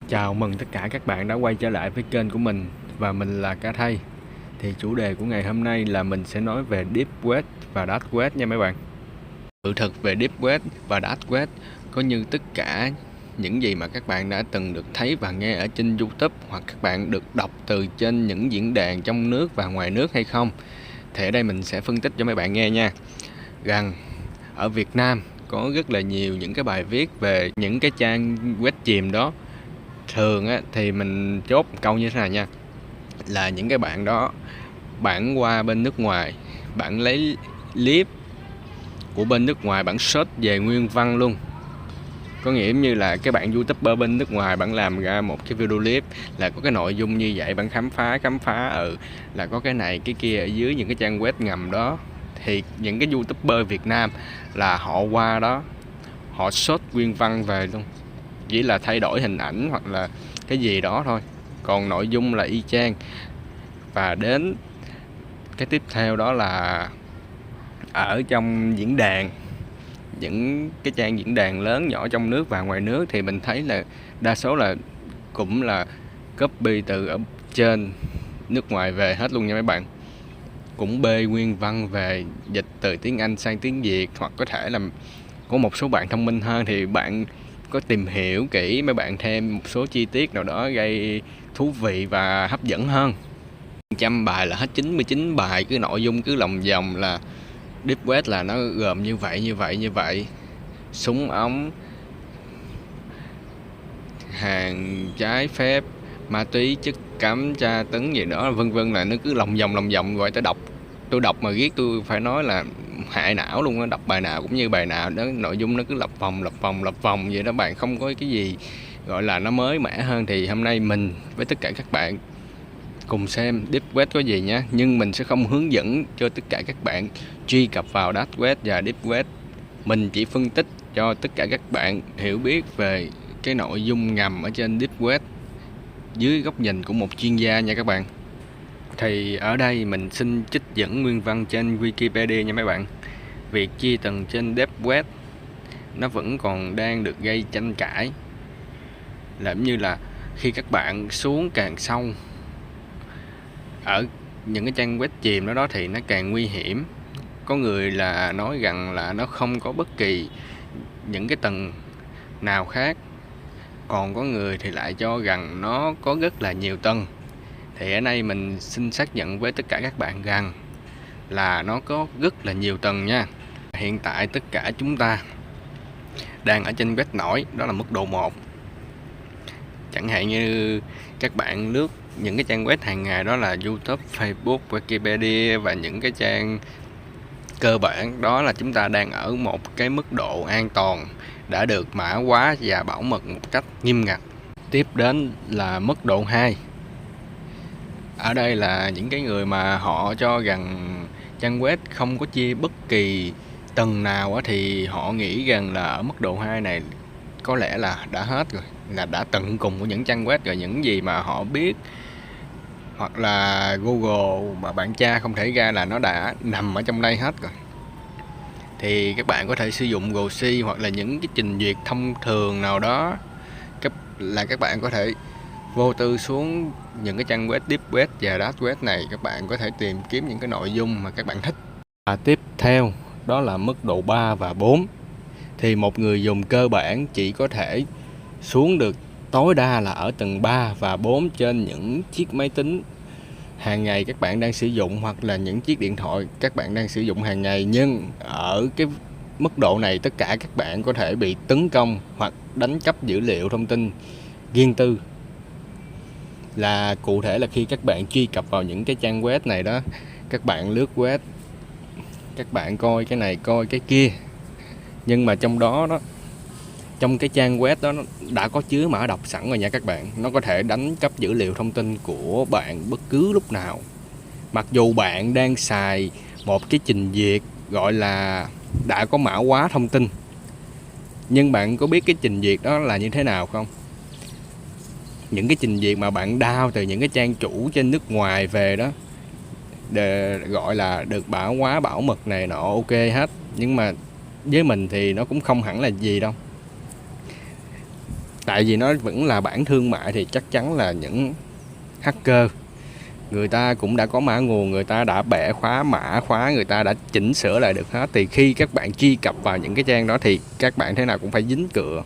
Chào mừng tất cả các bạn đã quay trở lại với kênh của mình và mình là Cá Thây. Thì chủ đề của ngày hôm nay là mình sẽ nói về Deep Web và Dark Web nha mấy bạn. Sự thật về Deep Web và Dark Web có như tất cả những gì mà các bạn đã từng được thấy và nghe ở trên YouTube hoặc các bạn được đọc từ trên những diễn đàn trong nước và ngoài nước hay không. Thì ở đây mình sẽ phân tích cho mấy bạn nghe nha. Rằng ở Việt Nam có rất là nhiều những cái bài viết về những cái trang web chìm đó. Thường á, thì mình chốt một câu như thế này nha, là những cái bạn đó bạn qua bên nước ngoài, bạn lấy clip của bên nước ngoài, bạn search về nguyên văn luôn. Có nghĩa như là cái bạn YouTuber bên nước ngoài bạn làm ra một cái video clip là có cái nội dung như vậy, bạn khám phá là có cái này cái kia ở dưới những cái trang web ngầm đó. Thì những cái YouTuber Việt Nam là họ qua đó, họ search nguyên văn về luôn, chỉ là thay đổi hình ảnh hoặc là cái gì đó thôi, còn nội dung là y chang. Và đến cái tiếp theo đó là ở trong diễn đàn, những cái trang diễn đàn lớn nhỏ trong nước và ngoài nước thì mình thấy là đa số là cũng là copy từ ở trên nước ngoài về hết luôn nha mấy bạn. Cũng bê nguyên văn về, dịch từ tiếng Anh sang tiếng Việt, hoặc có thể là có một số bạn thông minh hơn thì bạn có tìm hiểu kỹ, mấy bạn thêm một số chi tiết nào đó gây thú vị và hấp dẫn hơn. Trăm bài là hết 99 bài cứ nội dung cứ lòng vòng là Deep Web là nó gồm như vậy, súng ống, hàng trái phép, ma túy, chất cấm, tra tấn gì đó vân vân, là nó cứ lòng vòng gọi tôi đọc mà riết tôi phải nói là hại não luôn á. Đọc bài nào cũng như bài nào đó, nội dung nó cứ lặp vòng vậy đó bạn, không có cái gì gọi là nó mới mẻ hơn. Thì hôm nay mình với tất cả các bạn cùng xem Deep Web có gì nhé, nhưng mình sẽ không hướng dẫn cho tất cả các bạn truy cập vào Dark Web và Deep Web. Mình chỉ phân tích cho tất cả các bạn hiểu biết về cái nội dung ngầm ở trên Deep Web dưới góc nhìn của một chuyên gia nha các bạn. Thì ở đây mình xin trích dẫn nguyên văn trên Wikipedia nha mấy bạn. Việc chia tầng trên Deep Web nó vẫn còn đang được gây tranh cãi, làm như là khi các bạn xuống càng sâu ở những cái trang web chìm đó thì nó càng nguy hiểm. Có người là nói rằng là nó không có bất kỳ những cái tầng nào khác, còn có người thì lại cho rằng nó có rất là nhiều tầng. Thì ở đây mình xin xác nhận với tất cả các bạn rằng là nó có rất là nhiều tầng nha. Hiện tại tất cả chúng ta đang ở trên web nổi, đó là mức độ 1. Chẳng hạn như các bạn lướt những cái trang web hàng ngày, đó là YouTube, Facebook, Wikipedia và những cái trang cơ bản, đó là chúng ta đang ở một cái mức độ an toàn đã được mã hóa và bảo mật một cách nghiêm ngặt. Tiếp đến là mức độ 2. Ở đây là những cái người mà họ cho rằng trang web không có chia bất kỳ tầng nào thì họ nghĩ rằng là ở mức độ 2 này có lẽ là đã hết rồi, là đã tận cùng của những trang web rồi, những gì mà họ biết hoặc là Google mà bạn tra không thể ra là nó đã nằm ở trong đây hết rồi. Thì các bạn có thể sử dụng GoC hoặc là những cái trình duyệt thông thường nào đó, các bạn có thể vô tư xuống những cái trang web Deep Web và Dark Web này, các bạn có thể tìm kiếm những cái nội dung mà các bạn thích. Và tiếp theo đó là mức độ 3 và 4. Thì một người dùng cơ bản chỉ có thể xuống được tối đa là ở tầng 3 và 4 trên những chiếc máy tính hàng ngày các bạn đang sử dụng, hoặc là những chiếc điện thoại các bạn đang sử dụng hàng ngày. Nhưng ở cái mức độ này tất cả các bạn có thể bị tấn công hoặc đánh cắp dữ liệu thông tin riêng tư. Là cụ thể là khi các bạn truy cập vào những cái trang web này đó, các bạn lướt web, các bạn coi cái này coi cái kia, nhưng mà trong đó trong cái trang web đó nó đã có chứa mã độc sẵn rồi nha các bạn. Nó có thể đánh cắp dữ liệu thông tin của bạn bất cứ lúc nào. Mặc dù bạn đang xài một cái trình duyệt gọi là đã có mã hóa thông tin, nhưng bạn có biết cái trình duyệt đó là như thế nào không? Những cái trình duyệt mà bạn download từ những cái trang chủ trên nước ngoài về đó, để gọi là được mã hóa bảo mật này nọ ok hết, nhưng mà với mình thì nó cũng không hẳn là gì đâu. Tại vì nó vẫn là bản thương mại thì chắc chắn là những hacker, người ta cũng đã có mã nguồn, người ta đã bẻ khóa mã khóa, người ta đã chỉnh sửa lại được hết. Thì khi các bạn truy cập vào những cái trang đó thì các bạn thế nào cũng phải dính cựa,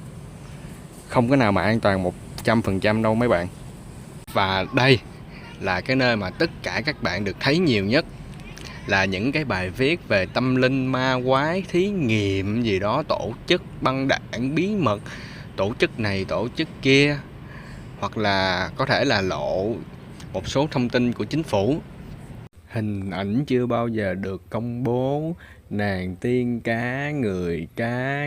không có nào mà an toàn 100% đâu mấy bạn. Và đây là cái nơi mà tất cả các bạn được thấy nhiều nhất, là những cái bài viết về tâm linh ma quái, thí nghiệm gì đó, tổ chức băng đảng bí mật, tổ chức này tổ chức kia, hoặc là có thể là lộ một số thông tin của chính phủ, hình ảnh chưa bao giờ được công bố, nàng tiên cá,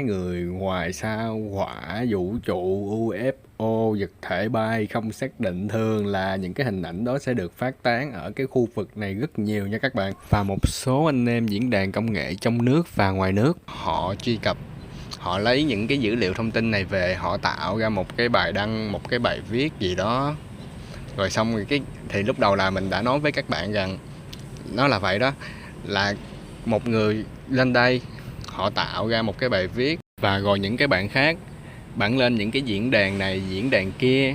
người ngoài sao hỏa, vũ trụ, UFO, vật thể bay không xác định. Thường là những cái hình ảnh đó sẽ được phát tán ở cái khu vực này rất nhiều nha các bạn. Và một số anh em diễn đàn công nghệ trong nước và ngoài nước, họ truy cập, họ lấy những cái dữ liệu thông tin này về, họ tạo ra một cái bài đăng, một cái bài viết gì đó. Rồi xong rồi thì lúc đầu là mình đã nói với các bạn rằng nó là vậy đó, là một người lên đây, họ tạo ra một cái bài viết, và rồi những cái bạn khác, bạn lên những cái diễn đàn này, diễn đàn kia,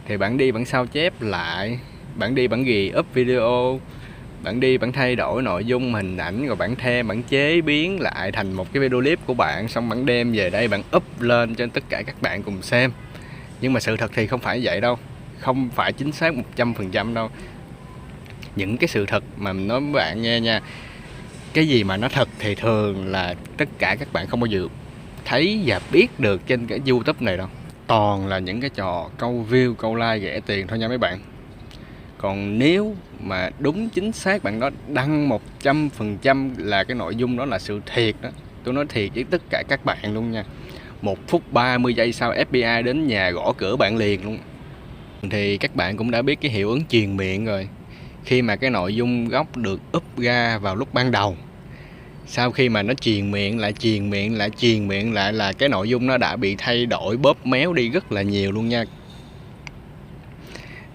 thì bạn đi bạn sao chép lại, bạn đi bạn ghi up video, bạn đi bạn thay đổi nội dung hình ảnh, rồi bạn thêm, bạn chế biến lại thành một cái video clip của bạn, xong bạn đem về đây bạn up lên cho tất cả các bạn cùng xem. Nhưng mà sự thật thì không phải vậy đâu, không phải chính xác 100% đâu. Những cái sự thật mà mình nói với bạn nghe nha, cái gì mà nó thật thì thường là tất cả các bạn không bao giờ thấy và biết được trên cái YouTube này đâu. Toàn là những cái trò câu view, câu like rẻ tiền thôi nha mấy bạn. Còn nếu mà đúng chính xác bạn đó đăng 100% là cái nội dung đó là sự thiệt đó, tôi nói thiệt với tất cả các bạn luôn nha, 1 phút 30 giây sau FBI đến nhà gõ cửa bạn liền luôn. Thì các bạn cũng đã biết cái hiệu ứng truyền miệng rồi. Khi mà cái nội dung gốc được up ra vào lúc ban đầu, sau khi mà nó truyền miệng lại là cái nội dung nó đã bị thay đổi, bóp méo đi rất là nhiều luôn nha.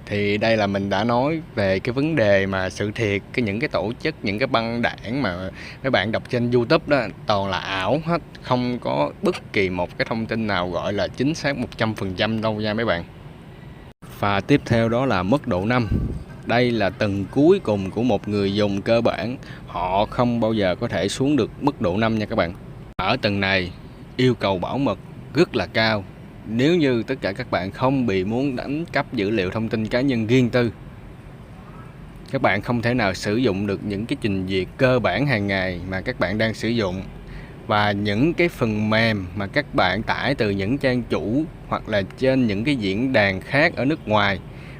Thì đây là mình đã nói về cái vấn đề mà sự thiệt, những cái tổ chức, những cái băng đảng mà mấy bạn đọc trên YouTube đó toàn là ảo hết, không có bất kỳ một cái thông tin nào gọi là chính xác 100% đâu nha mấy bạn. Và tiếp theo đó là mức độ 5. Đây là tầng cuối cùng của một người dùng cơ bản, họ không bao giờ có thể xuống được mức độ 5 nha các bạn. Ở tầng này yêu cầu bảo mật rất là cao. Nếu như tất cả các bạn không bị muốn đánh cắp dữ liệu thông tin cá nhân riêng tư, các bạn không thể nào sử dụng được những cái trình duyệt cơ bản hàng ngày mà các bạn đang sử dụng, và những cái phần mềm mà các bạn tải từ những trang chủ hoặc là trên những cái diễn đàn khác ở nước ngoài.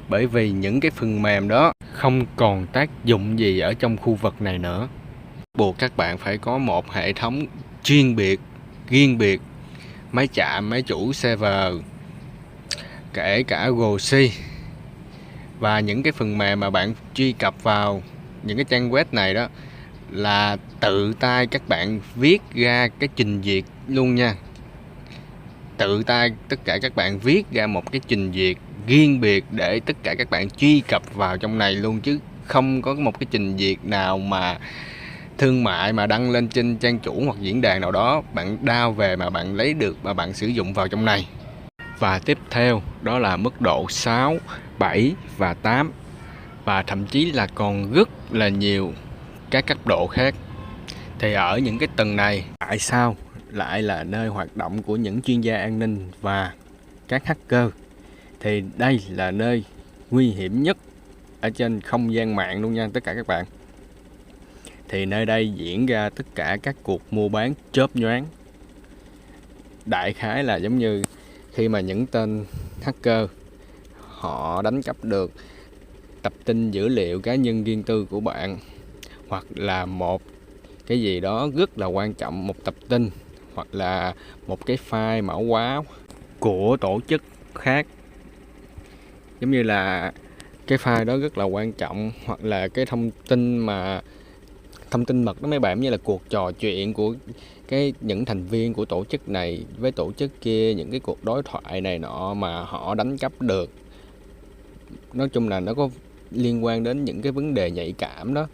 Bởi vì những cái phần mềm đó không còn tác dụng gì ở trong khu vực này nữa. Buộc các bạn phải có một hệ thống chuyên biệt, riêng biệt, máy chạm, máy chủ server, kể cả GoC. Và những cái phần mềm mà bạn truy cập vào những cái trang web này đó là tự tay các bạn viết ra cái trình duyệt luôn nha. Tự tay tất cả các bạn viết ra một cái trình duyệt riêng biệt để tất cả các bạn truy cập vào trong này luôn, chứ không có một cái trình duyệt nào mà thương mại mà đăng lên trên trang chủ hoặc diễn đàn nào đó bạn download về mà bạn lấy được mà bạn sử dụng vào trong này. Và tiếp theo đó là mức độ 6, 7 và 8, và thậm chí là còn rất là nhiều các cấp độ khác. Thì ở những cái tầng này, tại sao lại là nơi hoạt động của những chuyên gia an ninh và các hacker? Thì đây là nơi nguy hiểm nhất ở trên không gian mạng luôn nha tất cả các bạn. Thì nơi đây diễn ra tất cả các cuộc mua bán chớp nhoáng. Đại khái là giống như khi mà những tên hacker họ đánh cắp được tập tin dữ liệu cá nhân riêng tư của bạn, hoặc là một cái gì đó rất là quan trọng, một tập tin hoặc là một cái file mã hóa của tổ chức khác, giống như là cái file đó rất là quan trọng, hoặc là cái thông tin mật đó mấy bạn, như là cuộc trò chuyện của những thành viên của tổ chức này với tổ chức kia, những cái cuộc đối thoại này nọ mà họ đánh cắp được. Nói chung là nó có liên quan đến những cái vấn đề nhạy cảm đó,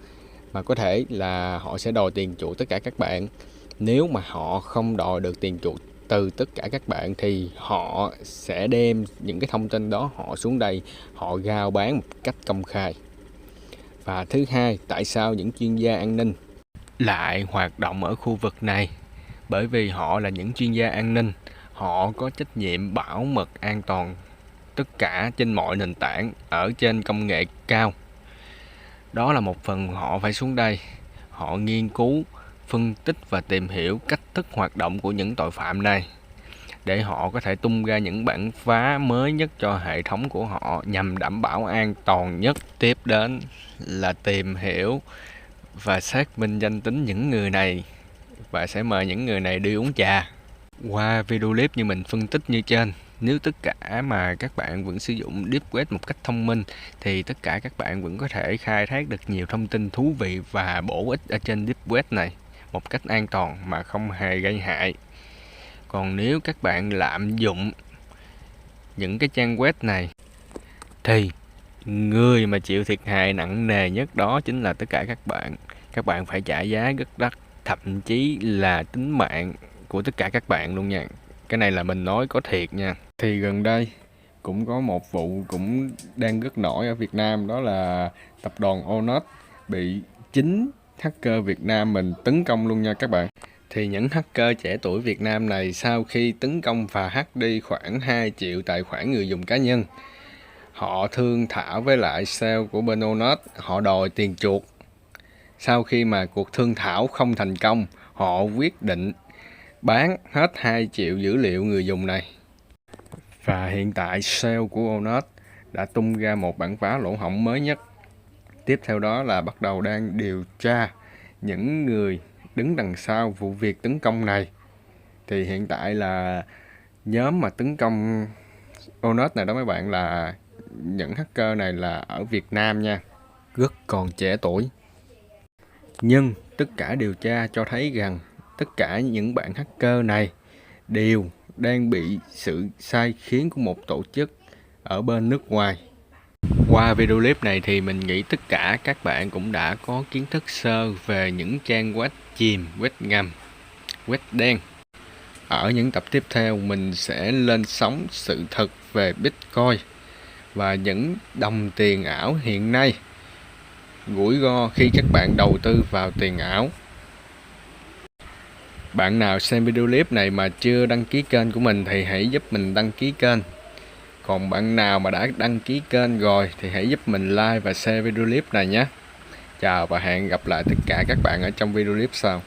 mà có thể là họ sẽ đòi tiền chuộc tất cả các bạn. Nếu mà họ không đòi được tiền chuộc từ tất cả các bạn thì họ sẽ đem những cái thông tin đó họ xuống đây, họ rao bán một cách công khai. Và thứ hai, tại sao những chuyên gia an ninh lại hoạt động ở khu vực này? Bởi vì họ là những chuyên gia an ninh, họ có trách nhiệm bảo mật an toàn tất cả trên mọi nền tảng ở trên công nghệ cao. Đó là một phần họ phải xuống đây, họ nghiên cứu, phân tích và tìm hiểu cách thức hoạt động của những tội phạm này để họ có thể tung ra những bản phá mới nhất cho hệ thống của họ nhằm đảm bảo an toàn nhất. Tiếp đến là tìm hiểu và xác minh danh tính những người này và sẽ mời những người này đi uống trà. Qua video clip như mình phân tích như trên, nếu tất cả mà các bạn vẫn sử dụng Deep Web một cách thông minh thì tất cả các bạn vẫn có thể khai thác được nhiều thông tin thú vị và bổ ích ở trên Deep Web này một cách an toàn mà không hề gây hại. Còn nếu các bạn lạm dụng những cái trang web này thì người mà chịu thiệt hại nặng nề nhất đó chính là tất cả các bạn. Các bạn phải trả giá rất đắt, thậm chí là tính mạng của tất cả các bạn luôn nha. Cái này là mình nói có thiệt nha. Thì gần đây cũng có một vụ cũng đang rất nổi ở Việt Nam, đó là tập đoàn Onet bị chính hacker Việt Nam mình tấn công luôn nha các bạn. Thì những hacker trẻ tuổi Việt Nam này sau khi tấn công và hack đi khoảng 2 triệu tài khoản người dùng cá nhân, họ thương thảo với lại sale của bên Onet, họ đòi tiền chuộc. Sau khi mà cuộc thương thảo không thành công, họ quyết định bán hết 2 triệu dữ liệu người dùng này. Và hiện tại sale của Onet đã tung ra một bản phá lỗ hổng mới nhất. Tiếp theo đó là bắt đầu đang điều tra những người đứng đằng sau vụ việc tấn công này. Thì hiện tại là nhóm mà tấn công Onet này đó mấy bạn, là những hacker này là ở Việt Nam nha, rất còn trẻ tuổi. Nhưng tất cả điều tra cho thấy rằng tất cả những bạn hacker này đều đang bị sự sai khiến của một tổ chức ở bên nước ngoài. Qua video clip này thì mình nghĩ tất cả các bạn cũng đã có kiến thức sơ về những trang web chìm, web ngầm, web đen. Ở những tập tiếp theo mình sẽ lên sóng sự thật về Bitcoin và những đồng tiền ảo hiện nay, rủi ro khi các bạn đầu tư vào tiền ảo. Bạn nào xem video clip này mà chưa đăng ký kênh của mình thì hãy giúp mình đăng ký kênh. Còn bạn nào mà đã đăng ký kênh rồi thì hãy giúp mình like và share video clip này nhé. Chào và hẹn gặp lại tất cả các bạn ở trong video clip sau.